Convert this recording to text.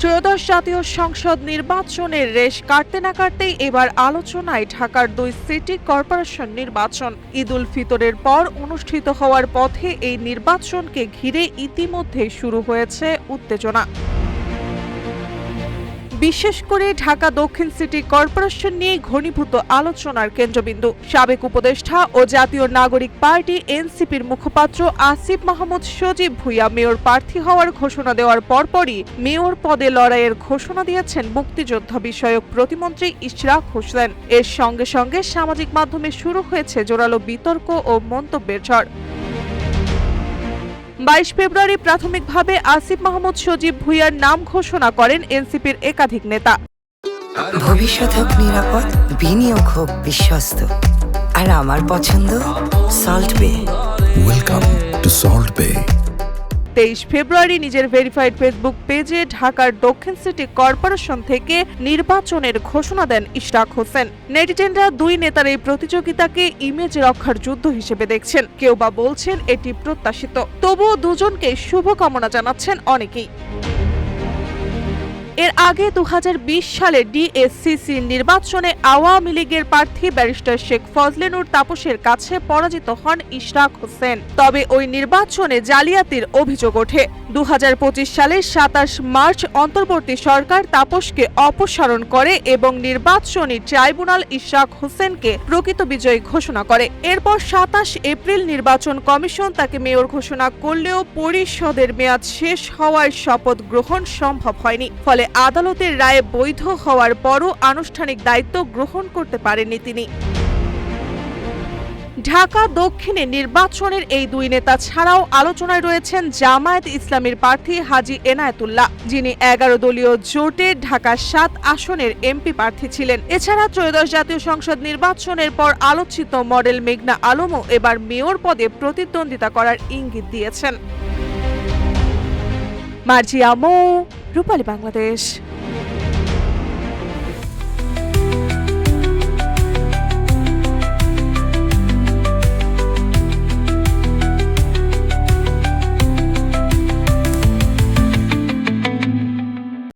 ত্রয়োদশ জাতীয় সংসদ নির্বাচনের রেশ কাটতে না কাটতেই এবার আলোচনায় ঢাকার 2 সিটি কর্পোরেশন নির্বাচন। ঈদ উল ফিতরের পর অনুষ্ঠিত হওয়ার পথে এই নির্বাচনকে ঘিরে ইতিমধ্যে শুরু হয়েছে উত্তেজনা। বিশেষ করে ঢাকা দক্ষিণ সিটি কর্পোরেশন নিয়ে ঘনীভূত আলোচনার কেন্দ্রবিন্দু সাবেক উপদেষ্টা ও জাতীয় নাগরিক পার্টি এনসিপির মুখপাত্র আসিফ মাহমুদ সজীব ভুঁইয়া মেয়র প্রার্থী হওয়ার ঘোষণা দেওয়ার পরপরই মেয়র পদে লড়াইয়ের ঘোষণা দিয়েছেন মুক্তিযোদ্ধা বিষয়ক প্রতিমন্ত্রী ইশরাক হোসেন। এর সঙ্গে সঙ্গে সামাজিক মাধ্যমে শুরু হয়েছে জোরালো বিতর্ক ও মন্তব্যের ঝড়। 22 ফেব্রুয়ারি প্রাথমিকভাবে আসিফ মাহমুদ সজীব ভুঁইয়ার নাম ঘোষণা করেন এনসিপির একাধিক নেতা। ভবিষ্যৎ হোক নিরাপদ, বিনিয়োগ হোক বিশ্বস্ত, আর আমার পছন্দ সল্ট বে। ওয়েলকাম টু সল্ট বে। 23 ফেব্রুয়ারি নিজের ভেরিফাইড ফেসবুক পেজে ঢাকার দক্ষিণ সিটি কর্পোরেশন থেকে নির্বাচনের ঘোষণা দেন ইশরাক হোসেন। নেটিজেনরা দুই নেতার এই প্রতিযোগিতাকে ইমেজ রক্ষার যুদ্ধ হিসেবে দেখছেন, কেউ বা বলছেন এটি প্রত্যাশিত। তবুও দুজনকে শুভকামনা জানাচ্ছেন অনেকেই। এর আগে 2020 সালে ডিএসসিসি নির্বাচনে আওয়ামী লীগের প্রার্থী ব্যারিস্টার শেখ ফজলে নূর তাপসের কাছে পরাজিত হন ইশরাক হোসেন। তবে ওই নির্বাচনে জালিয়াতির অভিযোগ ওঠে। 2025 সালের 27 মার্চ অন্তর্বর্তী সরকার তাপসকে অপসারণ করে এবং নির্বাচনী ট্রাইব্যুনাল ইশরাক হোসেনকে প্রকৃত বিজয়ী ঘোষণা করে। এরপর 27 এপ্রিল নির্বাচন কমিশন তাকে মেয়র ঘোষণা করলেও পরিষদের মেয়াদ শেষ হওয়ায় শপথ গ্রহণ সম্ভব হয়নি। ফলে আদালতের রায়ে বৈধ হওয়ার পরও আনুষ্ঠানিক দায়িত্ব গ্রহণ করতে পারেননি তিনি। ঢাকা দক্ষিণে নির্বাচনের এই দুই নেতা ছাড়াও আলোচনায় রয়েছেন জামায়াত ইসলামীর প্রার্থী হাজী এনায়েতুল্লাহ, যিনি 11 দলীয় জোটে ঢাকা 7 আসনের এমপি প্রার্থী ছিলেন। এছাড়া ত্রয়োদশ জাতীয় সংসদ নির্বাচনের পর আলোচিত মডেল মেঘনা আলমও এবার মেয়র পদে প্রতিদ্বন্দ্বিতা করার ইঙ্গিত দিয়েছেন। মার্জিয়া মৌ, রূপালী বাংলাদেশ।